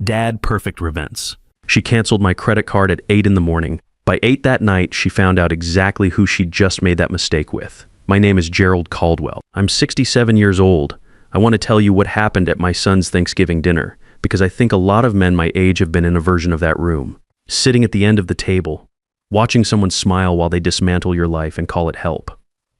Dadperfectrevenge. She canceled my credit card at 8 in the morning. By 8 that night, she found out exactly who she'd just made that mistake with. My name is Gerald Caldwell. I'm 67 years old. I want to tell you what happened at my son's Thanksgiving dinner, because I think a lot of men my age have been in a version of that room. Sitting at the end of the table, watching someone smile while they dismantle your life and call it help.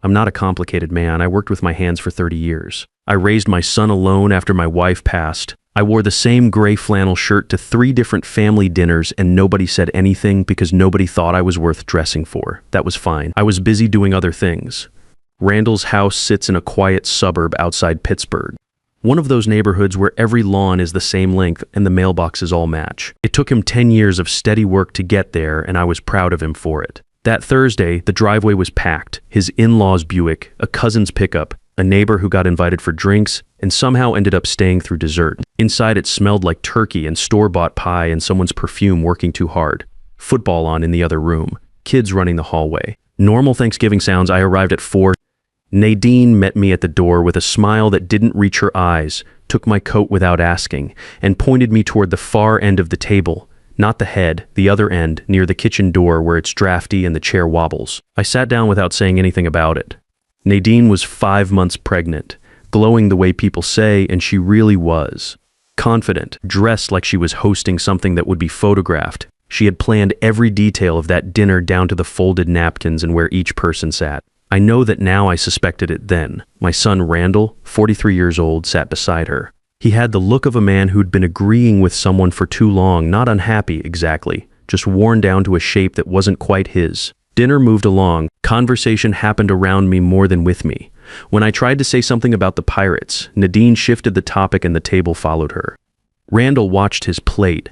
I'm not a complicated man. I worked with my hands for 30 years. I raised my son alone after my wife passed. I wore the same gray flannel shirt to 3 different family dinners and nobody said anything because nobody thought I was worth dressing for. That was fine. I was busy doing other things. Randall's house sits in a quiet suburb outside Pittsburgh. One of those neighborhoods where every lawn is the same length and the mailboxes all match. It took him 10 years of steady work to get there, and I was proud of him for it. That Thursday, the driveway was packed. His in-laws' Buick, a cousin's pickup, a neighbor who got invited for drinks, and somehow ended up staying through dessert. Inside it smelled like turkey and store-bought pie and someone's perfume working too hard. Football on in the other room. Kids running the hallway. Normal Thanksgiving sounds. I arrived at 4. Nadine met me at the door with a smile that didn't reach her eyes, took my coat without asking, and pointed me toward the far end of the table. Not the head, the other end, near the kitchen door where it's drafty and the chair wobbles. I sat down without saying anything about it. Nadine was 5 months pregnant, glowing the way people say, and she really was. Confident, dressed like she was hosting something that would be photographed. She had planned every detail of that dinner down to the folded napkins and where each person sat. I know that now. I suspected it then. My son Randall, 43 years old, sat beside her. He had the look of a man who'd been agreeing with someone for too long, not unhappy exactly, just worn down to a shape that wasn't quite his. Dinner moved along. Conversation happened around me more than with me. When I tried to say something about the pirates, Nadine shifted the topic and the table followed her. Randall watched his plate.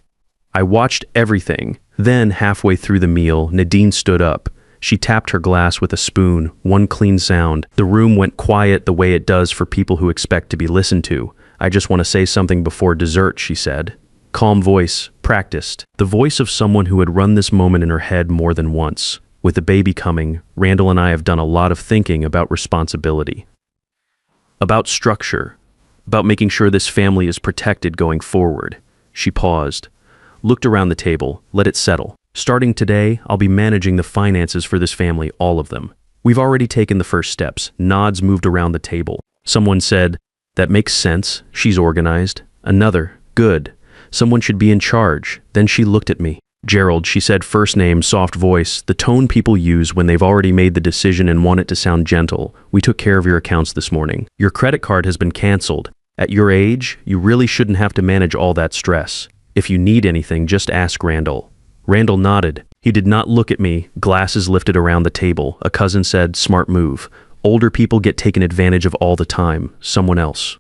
I watched everything. Then, halfway through the meal, Nadine stood up. She tapped her glass with a spoon, one clean sound. The room went quiet the way it does for people who expect to be listened to. I just want to say something before dessert, she said. Calm voice, practiced. The voice of someone who had run this moment in her head more than once. With the baby coming, Randall and I have done a lot of thinking about responsibility. About structure. About making sure this family is protected going forward. She paused. Looked around the table, let it settle. Starting today, I'll be managing the finances for this family, all of them. We've already taken the first steps. Nods moved around the table. Someone said, "That makes sense. She's organized." Another, "Good. Someone should be in charge." Then she looked at me. "Gerald," she said, first name, soft voice, the tone people use when they've already made the decision and want it to sound gentle. "We took care of your accounts this morning. Your credit card has been canceled. At your age, you really shouldn't have to manage all that stress. If you need anything, just ask Randall." Randall nodded. He did not look at me, glasses lifted around the table. A cousin said, "Smart move. Older people get taken advantage of all the time. Someone else."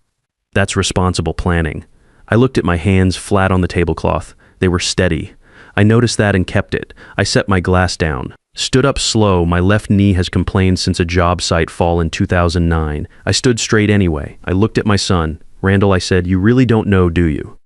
That's responsible planning. I looked at my hands flat on the tablecloth. They were steady. I noticed that and kept it. I set my glass down. Stood up slow. My left knee has complained since a job site fall in 2009. I stood straight anyway. I looked at my son. "Randall," I said, "you really don't know, do you?"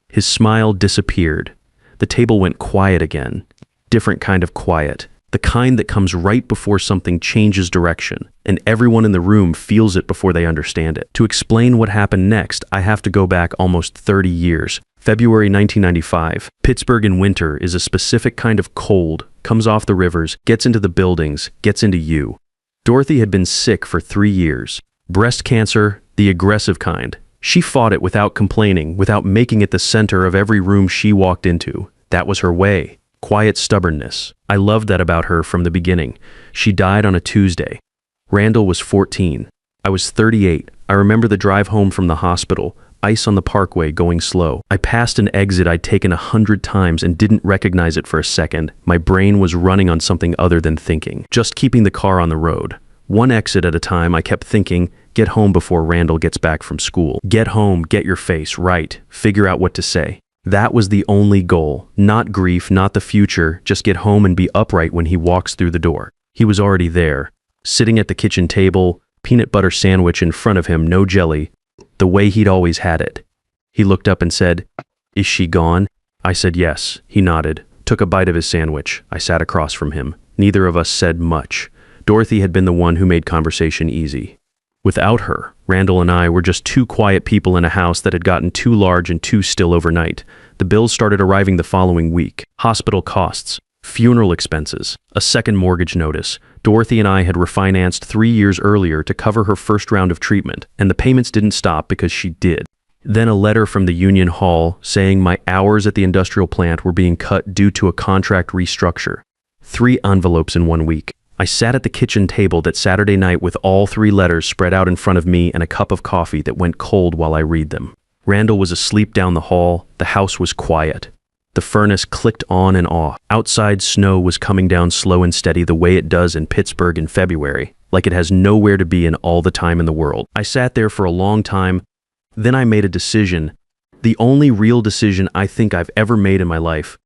His smile disappeared. The table went quiet again. Different kind of quiet. The kind that comes right before something changes direction, and everyone in the room feels it before they understand it. To explain what happened next, I have to go back almost 30 years. February 1995. Pittsburgh in winter is a specific kind of cold, comes off the rivers, gets into the buildings, gets into you. Dorothy had been sick for 3 years. Breast cancer, the aggressive kind. She fought it without complaining, without making it the center of every room she walked into. That was her way. Quiet stubbornness. I loved that about her from the beginning. She died on a Tuesday. Randall was 14. I was 38. I remember the drive home from the hospital. Ice on the parkway, going slow. I passed an exit I'd taken 100 times and didn't recognize it for a second. My brain was running on something other than thinking. Just keeping the car on the road. One exit at a time, I kept thinking, get home before Randall gets back from school. Get home, get your face right, figure out what to say. That was the only goal. Not grief, not the future, just get home and be upright when he walks through the door. He was already there, sitting at the kitchen table, peanut butter sandwich in front of him, no jelly, the way he'd always had it. He looked up and said, "Is she gone?" I said yes. He nodded, took a bite of his sandwich. I sat across from him. Neither of us said much. Dorothy had been the one who made conversation easy. Without her, Randall and I were just 2 quiet people in a house that had gotten too large and too still overnight. The bills started arriving the following week. Hospital costs, funeral expenses, a second mortgage notice. Dorothy and I had refinanced 3 years earlier to cover her first round of treatment, and the payments didn't stop because she did. Then a letter from the union hall saying my hours at the industrial plant were being cut due to a contract restructure. 3 envelopes in 1 week. I sat at the kitchen table that Saturday night with all 3 letters spread out in front of me and a cup of coffee that went cold while I read them. Randall was asleep down the hall. The house was quiet. The furnace clicked on and off. Outside, snow was coming down slow and steady the way it does in Pittsburgh in February, like it has nowhere to be in all the time in the world. I sat there for a long time. Then I made a decision, the only real decision I think I've ever made in my life.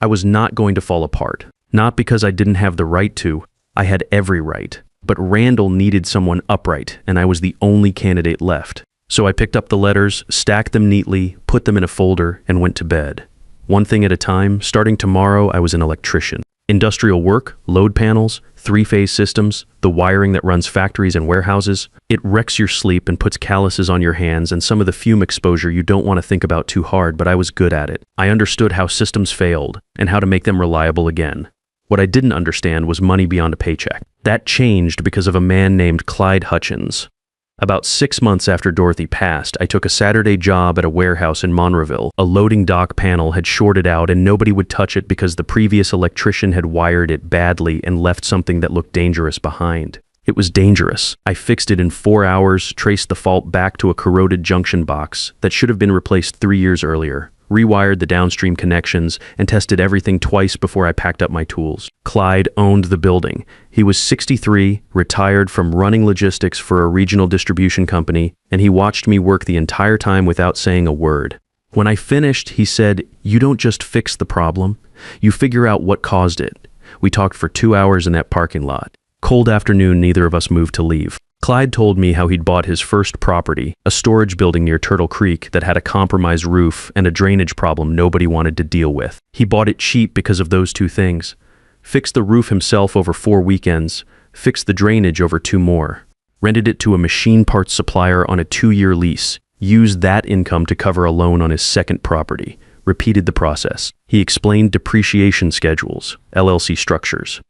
I was not going to fall apart. Not because I didn't have the right to. I had every right. But Randall needed someone upright, and I was the only candidate left. So I picked up the letters, stacked them neatly, put them in a folder, and went to bed. One thing at a time. Starting tomorrow, I was an electrician. Industrial work, load panels, 3-phase systems, the wiring that runs factories and warehouses. It wrecks your sleep and puts calluses on your hands and some of the fume exposure you don't want to think about too hard, but I was good at it. I understood how systems failed and how to make them reliable again. What I didn't understand was money beyond a paycheck. That changed because of a man named Clyde Hutchins. About 6 months after Dorothy passed, I took a Saturday job at a warehouse in Monroeville. A loading dock panel had shorted out and nobody would touch it because the previous electrician had wired it badly and left something that looked dangerous behind. It was dangerous. I fixed it in 4 hours, traced the fault back to a corroded junction box that should have been replaced 3 years earlier, rewired the downstream connections, and tested everything twice before I packed up my tools. Clyde owned the building. He was 63, retired from running logistics for a regional distribution company, and he watched me work the entire time without saying a word. When I finished, he said, "You don't just fix the problem, you figure out what caused it." We talked for 2 hours in that parking lot. Cold afternoon, neither of us moved to leave. Clyde told me how he'd bought his first property, a storage building near Turtle Creek that had a compromised roof and a drainage problem nobody wanted to deal with. He bought it cheap because of those 2 things. Fixed the roof himself over 4 weekends, fixed the drainage over 2 more. Rented it to a machine parts supplier on a 2-year lease, used that income to cover a loan on his second property, repeated the process. He explained depreciation schedules, LLC structures,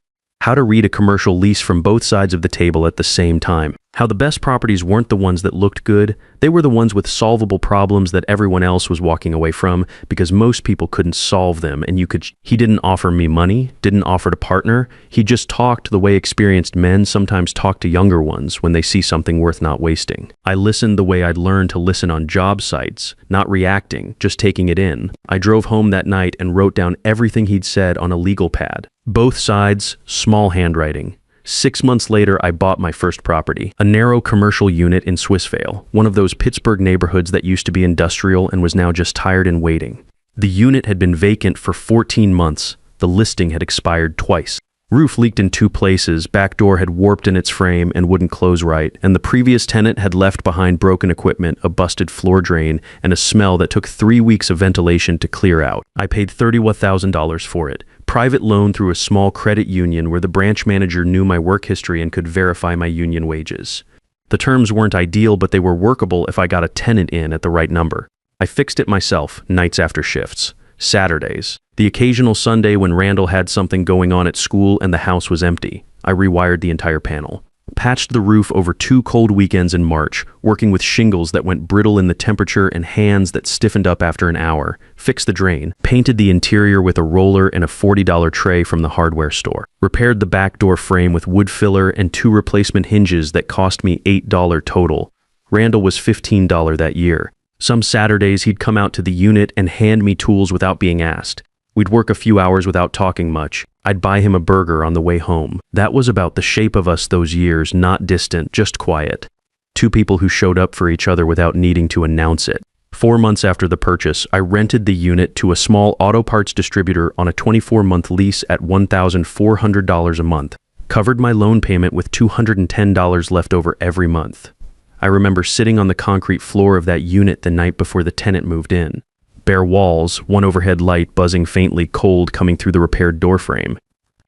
how to read a commercial lease from both sides of the table at the same time. How the best properties weren't the ones that looked good, they were the ones with solvable problems that everyone else was walking away from because most people couldn't solve them and he didn't offer me money, didn't offer to partner. He just talked the way experienced men sometimes talk to younger ones when they see something worth not wasting. I listened the way I'd learned to listen on job sites, not reacting, just taking it in. I drove home that night and wrote down everything he'd said on a legal pad. Both sides, small handwriting. 6 months later, I bought my first property, a narrow commercial unit in Swissvale, one of those Pittsburgh neighborhoods that used to be industrial and was now just tired and waiting. The unit had been vacant for 14 months. The listing had expired twice. Roof leaked in 2 places, back door had warped in its frame and wouldn't close right, and the previous tenant had left behind broken equipment, a busted floor drain, and a smell that took 3 weeks of ventilation to clear out. I paid $31,000 for it. Private loan through a small credit union where the branch manager knew my work history and could verify my union wages. The terms weren't ideal, but they were workable if I got a tenant in at the right number. I fixed it myself, nights after shifts, Saturdays, the occasional Sunday when Randall had something going on at school and the house was empty. I rewired the entire panel. Patched the roof over 2 cold weekends in March, working with shingles that went brittle in the temperature and hands that stiffened up after an hour. Fixed the drain. Painted the interior with a roller and a $40 tray from the hardware store. Repaired the back door frame with wood filler and 2 replacement hinges that cost me $8 total. Randall was $15 that year. Some Saturdays he'd come out to the unit and hand me tools without being asked. We'd work a few hours without talking much. I'd buy him a burger on the way home. That was about the shape of us those years, not distant, just quiet. 2 people who showed up for each other without needing to announce it. 4 months after the purchase, I rented the unit to a small auto parts distributor on a 24-month lease at $1,400 a month. Covered my loan payment with $210 left over every month. I remember sitting on the concrete floor of that unit the night before the tenant moved in. Bare walls, one overhead light buzzing faintly cold coming through the repaired doorframe.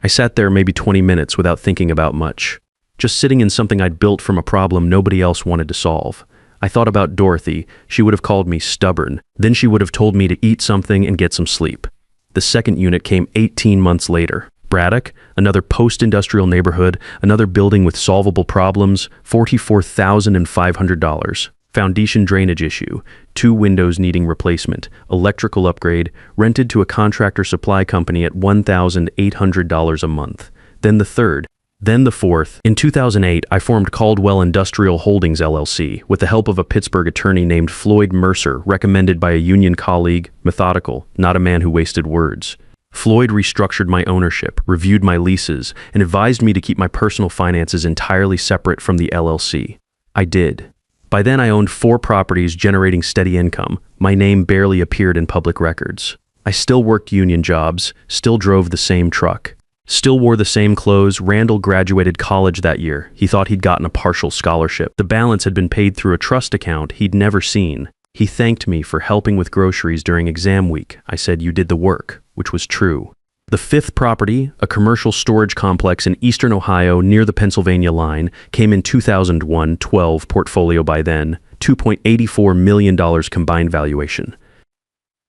I sat there maybe 20 minutes without thinking about much. Just sitting in something I'd built from a problem nobody else wanted to solve. I thought about Dorothy. She would have called me stubborn. Then she would have told me to eat something and get some sleep. The second unit came 18 months later. Braddock, another post-industrial neighborhood, another building with solvable problems, $44,500. Foundation drainage issue, 2 windows needing replacement, electrical upgrade, rented to a contractor supply company at $1,800 a month. Then the third. Then the fourth. In 2008, I formed Caldwell Industrial Holdings LLC with the help of a Pittsburgh attorney named Floyd Mercer, recommended by a union colleague, methodical, not a man who wasted words. Floyd restructured my ownership, reviewed my leases, and advised me to keep my personal finances entirely separate from the LLC. I did. By then, I owned 4 properties generating steady income. My name barely appeared in public records. I still worked union jobs, still drove the same truck. Still wore the same clothes. Randall graduated college that year. He thought he'd gotten a partial scholarship. The balance had been paid through a trust account he'd never seen. He thanked me for helping with groceries during exam week. I said, "You did the work," which was true. The 5th property, a commercial storage complex in eastern Ohio near the Pennsylvania line, came in 2001-12 portfolio by then, $2.84 million combined valuation.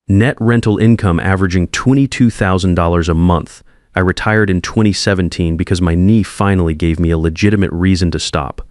Net rental income averaging $22,000 a month. I retired in 2017 because my knee finally gave me a legitimate reason to stop.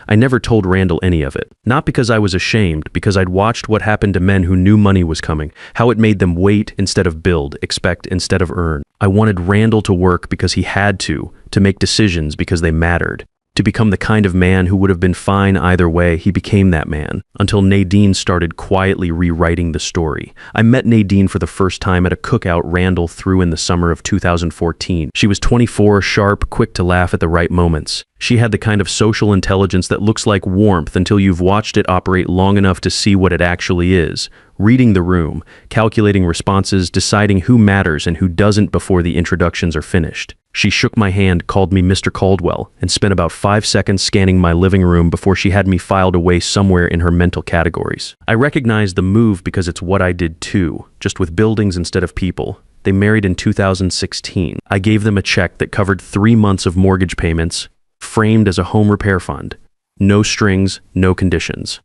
I never told Randall any of it. Not because I was ashamed, because I'd watched what happened to men who knew money was coming, how it made them wait instead of build, expect instead of earn. I wanted Randall to work because he had to make decisions because they mattered. To become the kind of man who would have been fine either way. He became that man, until Nadine started quietly rewriting the story. I met Nadine for the first time at a cookout Randall threw in the summer of 2014. She was 24, sharp, quick to laugh at the right moments. She had the kind of social intelligence that looks like warmth until you've watched it operate long enough to see what it actually is. Reading the room, calculating responses, deciding who matters and who doesn't before the introductions are finished. She shook my hand, called me Mr. Caldwell, and spent about 5 seconds scanning my living room before she had me filed away somewhere in her mental categories. I recognized the move because it's what I did too, just with buildings instead of people. They married in 2016. I gave them a check that covered 3 months of mortgage payments, framed as a home repair fund. No strings, no conditions.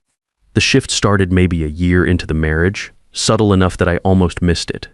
The shift started maybe a year into the marriage, subtle enough that I almost missed it.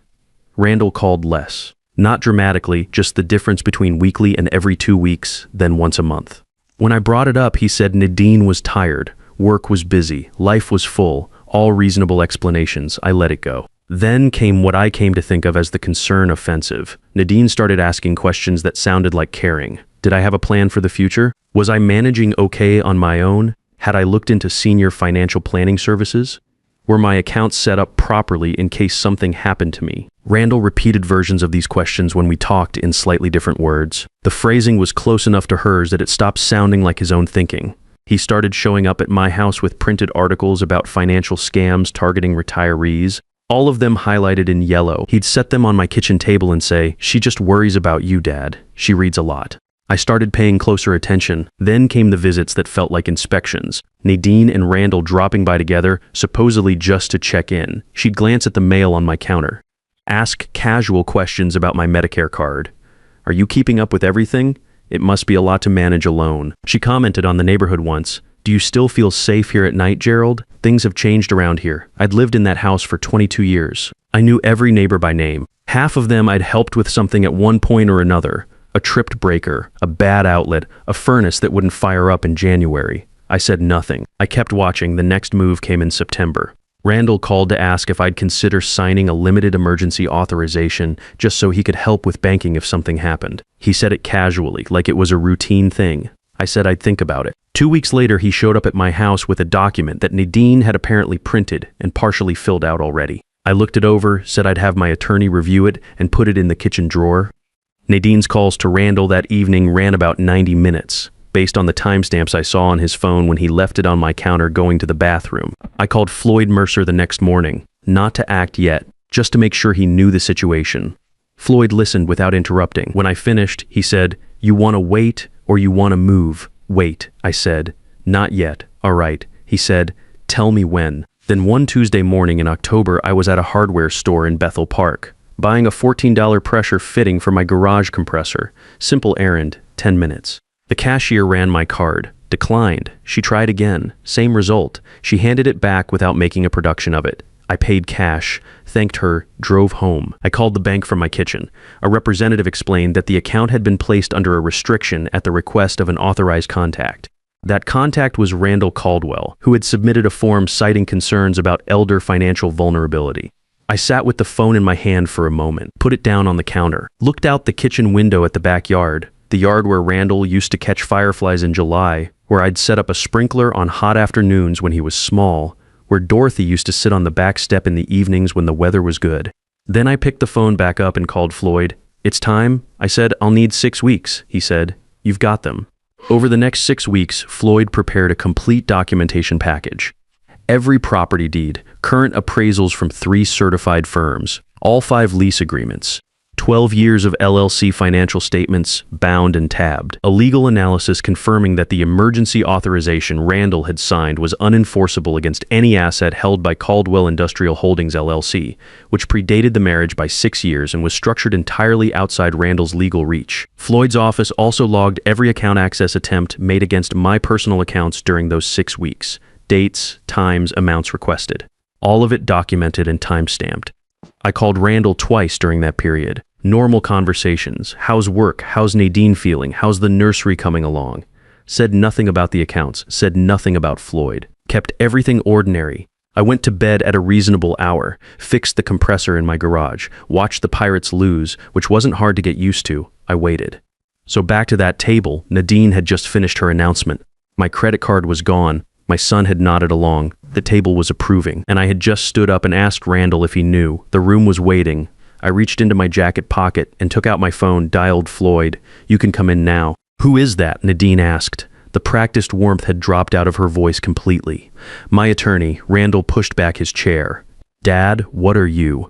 Randall called less. Not dramatically, just the difference between weekly and every 2 weeks, then once a month. When I brought it up, he said Nadine was tired, work was busy, life was full, all reasonable explanations. I let it go. Then came what I came to think of as the concern offensive. Nadine started asking questions that sounded like caring. Did I have a plan for the future? Was I managing okay on my own? Had I looked into senior financial planning services? Were my accounts set up properly in case something happened to me? Randall repeated versions of these questions when we talked in slightly different words. The phrasing was close enough to hers that it stopped sounding like his own thinking. He started showing up at my house with printed articles about financial scams targeting retirees, all of them highlighted in yellow. He'd set them on my kitchen table and say, "She just worries about you, Dad. She reads a lot." I started paying closer attention. Then came the visits that felt like inspections. Nadine and Randall dropping by together, supposedly just to check in. She'd glance at the mail on my counter. Ask casual questions about my Medicare card. "Are you keeping up with everything? It must be a lot to manage alone." She commented on the neighborhood once. "Do you still feel safe here at night, Gerald? Things have changed around here." I'd lived in that house for 22 years. I knew every neighbor by name. Half of them I'd helped with something at one point or another. A tripped breaker, a bad outlet, a furnace that wouldn't fire up in January. I said nothing. I kept watching. The next move came in September. Randall called to ask if I'd consider signing a limited emergency authorization just so he could help with banking if something happened. He said it casually, like it was a routine thing. I said I'd think about it. 2 weeks later, he showed up at my house with a document that Nadine had apparently printed and partially filled out already. I looked it over, said I'd have my attorney review it, and put it in the kitchen drawer. Nadine's calls to Randall that evening ran about 90 minutes, based on the timestamps I saw on his phone when he left it on my counter going to the bathroom. I called Floyd Mercer the next morning, not to act yet, just to make sure he knew the situation. Floyd listened without interrupting. When I finished, he said, "You want to wait or you want to move?" "Wait," I said. "Not yet." "All right." He said, "Tell me when." Then one Tuesday morning in October, I was at a hardware store in Bethel Park, buying a $14 pressure fitting for my garage compressor. Simple errand, 10 minutes. The cashier ran my card. Declined. She tried again. Same result. She handed it back without making a production of it. I paid cash, thanked her, drove home. I called the bank from my kitchen. A representative explained that the account had been placed under a restriction at the request of an authorized contact. That contact was Randall Caldwell, who had submitted a form citing concerns about elder financial vulnerability. I sat with the phone in my hand for a moment, put it down on the counter, looked out the kitchen window at the backyard, the yard where Randall used to catch fireflies in July, where I'd set up a sprinkler on hot afternoons when he was small, where Dorothy used to sit on the back step in the evenings when the weather was good. Then I picked the phone back up and called Floyd. "It's time." I said, "I'll need 6 weeks." He said, "You've got them." Over the next 6 weeks, Floyd prepared a complete documentation package. Every property deed, current appraisals from 3 certified firms, all 5 lease agreements, 12 years of LLC financial statements, bound and tabbed, a legal analysis confirming that the emergency authorization Randall had signed was unenforceable against any asset held by Caldwell Industrial Holdings LLC, which predated the marriage by 6 years and was structured entirely outside Randall's legal reach. Floyd's office also logged every account access attempt made against my personal accounts during those 6 weeks. Dates, times, amounts requested. All of it documented and time-stamped. I called Randall twice during that period. Normal conversations. How's work? How's Nadine feeling? How's the nursery coming along? Said nothing about the accounts. Said nothing about Floyd. Kept everything ordinary. I went to bed at a reasonable hour, fixed the compressor in my garage, watched the Pirates lose, which wasn't hard to get used to. I waited. So back to that table, Nadine had just finished her announcement. My credit card was gone. My son had nodded along. The table was approving, and I had just stood up and asked Randall if he knew. The room was waiting. I reached into my jacket pocket and took out my phone, dialed Floyd. "You can come in now." "Who is that?" Nadine asked. The practiced warmth had dropped out of her voice completely. "My attorney." Randall pushed back his chair. "Dad, what are you?"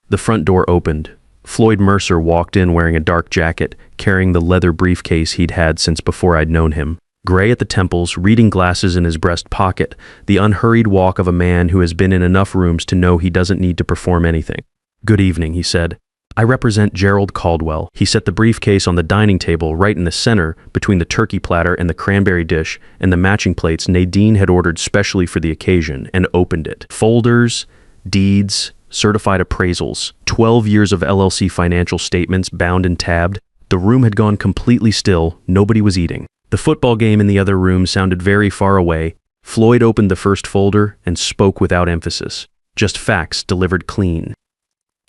The front door opened. Floyd Mercer walked in wearing a dark jacket, carrying the leather briefcase he'd had since before I'd known him. Gray at the temples, reading glasses in his breast pocket, the unhurried walk of a man who has been in enough rooms to know he doesn't need to perform anything. "Good evening," he said. "I represent Gerald Caldwell." He set the briefcase on the dining table right in the center between the turkey platter and the cranberry dish and the matching plates Nadine had ordered specially for the occasion, and opened it. Folders, deeds, certified appraisals, 12 years of LLC financial statements bound and tabbed. The room had gone completely still. Nobody was eating. The football game in the other room sounded very far away. Floyd opened the first folder and spoke without emphasis. Just facts delivered clean.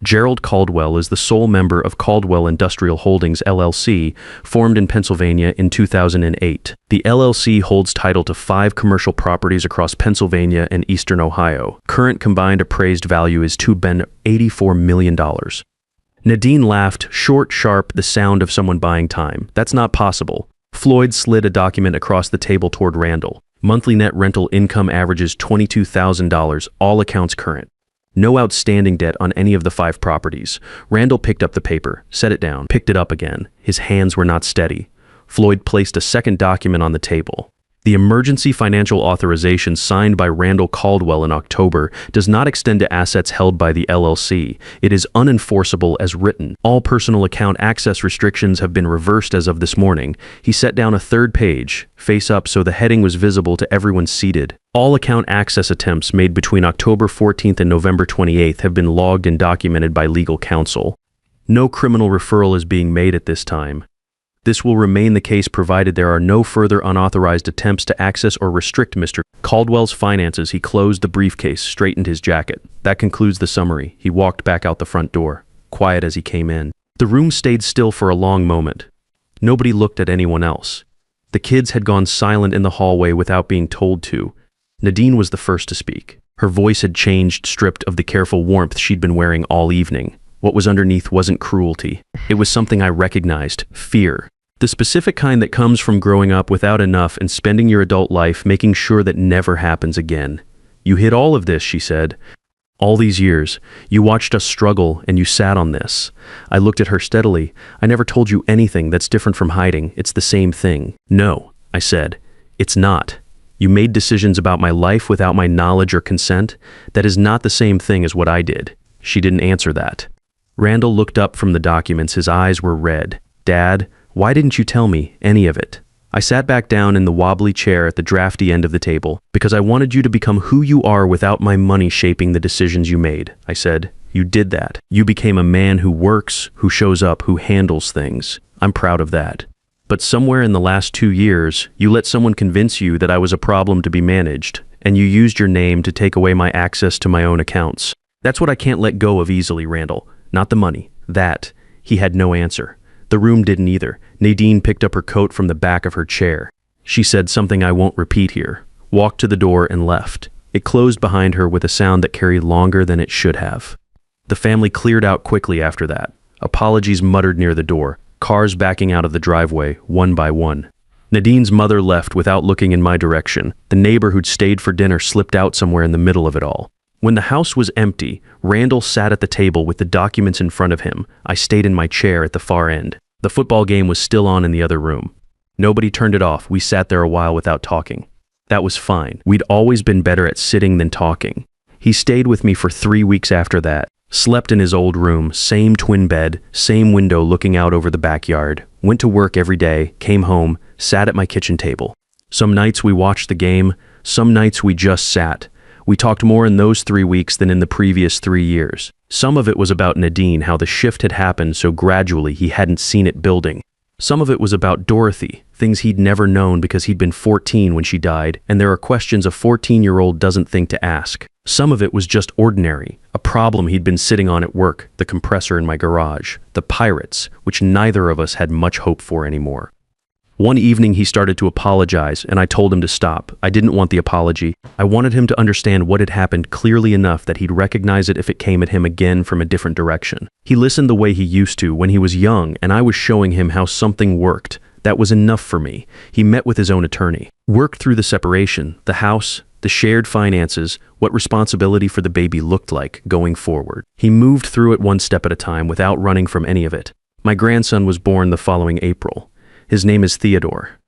Gerald Caldwell is the sole member of Caldwell Industrial Holdings LLC, formed in Pennsylvania in 2008. The LLC holds title to 5 commercial properties across Pennsylvania and eastern Ohio. Current combined appraised value is $84 million. Nadine laughed, short, sharp, the sound of someone buying time. "That's not possible." Floyd slid a document across the table toward Randall. "Monthly net rental income averages $22,000, all accounts current. No outstanding debt on any of the 5 properties." Randall picked up the paper, set it down, picked it up again. His hands were not steady. Floyd placed a second document on the table. "The emergency financial authorization signed by Randall Caldwell in October does not extend to assets held by the LLC. It is unenforceable as written. All personal account access restrictions have been reversed as of this morning." He set down a third page, face up so the heading was visible to everyone seated. "All account access attempts made between October 14th and November 28th have been logged and documented by legal counsel. No criminal referral is being made at this time. This will remain the case provided there are no further unauthorized attempts to access or restrict Mr. Caldwell's finances." He closed the briefcase, straightened his jacket. "That concludes the summary." He walked back out the front door, quiet as he came in. The room stayed still for a long moment. Nobody looked at anyone else. The kids had gone silent in the hallway without being told to. Nadine was the first to speak. Her voice had changed, stripped of the careful warmth she'd been wearing all evening. What was underneath wasn't cruelty. It was something I recognized: fear. The specific kind that comes from growing up without enough and spending your adult life making sure that never happens again. "You hid all of this," she said. "All these years. You watched us struggle, and you sat on this." I looked at her steadily. "I never told you anything that's different from hiding. It's the same thing." "No," I said. "It's not. You made decisions about my life without my knowledge or consent. That is not the same thing as what I did." She didn't answer that. Randall looked up from the documents. His eyes were red. "Dad, why didn't you tell me any of it?" I sat back down in the wobbly chair at the drafty end of the table. Because I wanted you to become who you are without my money shaping the decisions you made, I said. You did that. You became a man who works, who shows up, who handles things. I'm proud of that. But somewhere in the last 2 years, you let someone convince you that I was a problem to be managed, and you used your name to take away my access to my own accounts. That's what I can't let go of easily, Randall. Not the money. That. He had no answer. The room didn't either. Nadine picked up her coat from the back of her chair. She said something I won't repeat here, walked to the door and left. It closed behind her with a sound that carried longer than it should have. The family cleared out quickly after that. Apologies muttered near the door, cars backing out of the driveway, one by one. Nadine's mother left without looking in my direction. The neighbor who'd stayed for dinner slipped out somewhere in the middle of it all. When the house was empty, Randall sat at the table with the documents in front of him. I stayed in my chair at the far end. The football game was still on in the other room. Nobody turned it off. We sat there a while without talking. That was fine. We'd always been better at sitting than talking. He stayed with me for 3 weeks after that. Slept in his old room, same twin bed, same window looking out over the backyard. Went to work every day, came home, sat at my kitchen table. Some nights we watched the game, some nights we just sat. We talked more in those 3 weeks than in the previous 3 years. Some of it was about Nadine, how the shift had happened so gradually he hadn't seen it building. Some of it was about Dorothy, things he'd never known because he'd been 14 when she died, and there are questions a 14-year-old doesn't think to ask. Some of it was just ordinary, a problem he'd been sitting on at work, the compressor in my garage, the pirates, which neither of us had much hope for anymore. One evening he started to apologize, and I told him to stop. I didn't want the apology. I wanted him to understand what had happened clearly enough that he'd recognize it if it came at him again from a different direction. He listened the way he used to when he was young, and I was showing him how something worked. That was enough for me. He met with his own attorney, worked through the separation, the house, the shared finances, what responsibility for the baby looked like going forward. He moved through it one step at a time without running from any of it. My grandson was born the following April. His name is Theodore.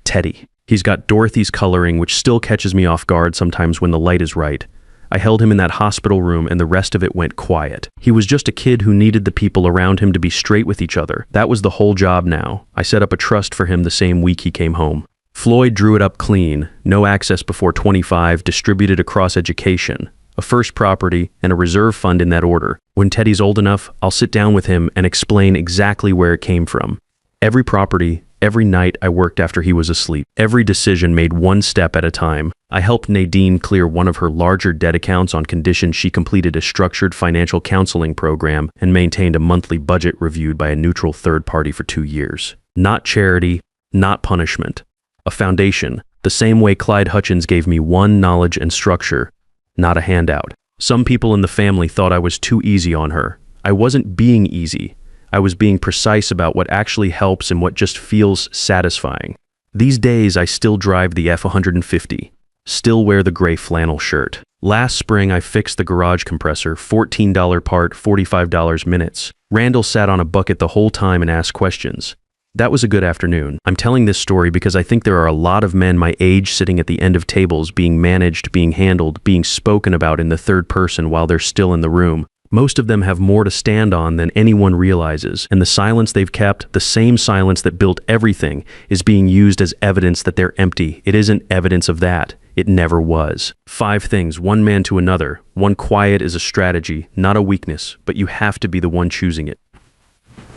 Teddy. He's got Dorothy's coloring, which still catches me off guard sometimes when the light is right. I held him in that hospital room and the rest of it went quiet. He was just a kid who needed the people around him to be straight with each other. That was the whole job now. I set up a trust for him the same week he came home. Floyd drew it up clean, no access before 25, distributed across education, a first property, and a reserve fund in that order. When Teddy's old enough, I'll sit down with him and explain exactly where it came from. Every property, every night I worked after he was asleep. Every decision made one step at a time. I helped Nadine clear one of her larger debt accounts on condition she completed a structured financial counseling program and maintained a monthly budget reviewed by a neutral third party for 2 years. Not charity, not punishment. A foundation, the same way Clyde Hutchins gave me one knowledge and structure, not a handout. Some people in the family thought I was too easy on her. I wasn't being easy. I was being precise about what actually helps and what just feels satisfying. These days, I still drive the F-150, still wear the gray flannel shirt. Last spring, I fixed the garage compressor, $14 part, $45 minutes. Randall sat on a bucket the whole time and asked questions. That was a good afternoon. I'm telling this story because I think there are a lot of men my age sitting at the end of tables being managed, being handled, being spoken about in the third person while they're still in the room. Most of them have more to stand on than anyone realizes, and the silence they've kept, the same silence that built everything, is being used as evidence that they're empty. It isn't evidence of that. It never was. 5 things, one man to another. One quiet is a strategy, not a weakness, but you have to be the one choosing it.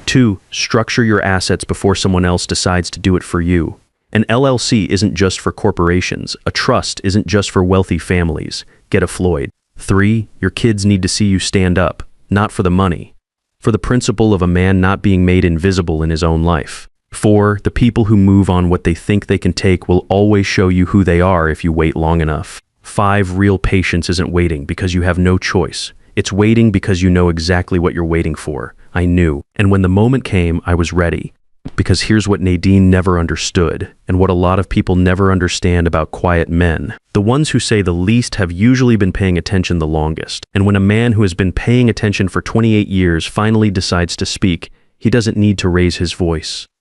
2, structure your assets before someone else decides to do it for you. An LLC isn't just for corporations. A trust isn't just for wealthy families. Get a Floyd. 3, your kids need to see you stand up, not for the money, for the principle of a man not being made invisible in his own life. 4, the people who move on what they think they can take will always show you who they are if you wait long enough. 5, real patience isn't waiting because you have no choice. It's waiting because you know exactly what you're waiting for. I knew, and when the moment came, I was ready. Because here's what Nadine never understood, and what a lot of people never understand about quiet men. The ones who say the least have usually been paying attention the longest. And when a man who has been paying attention for 28 years finally decides to speak, he doesn't need to raise his voice.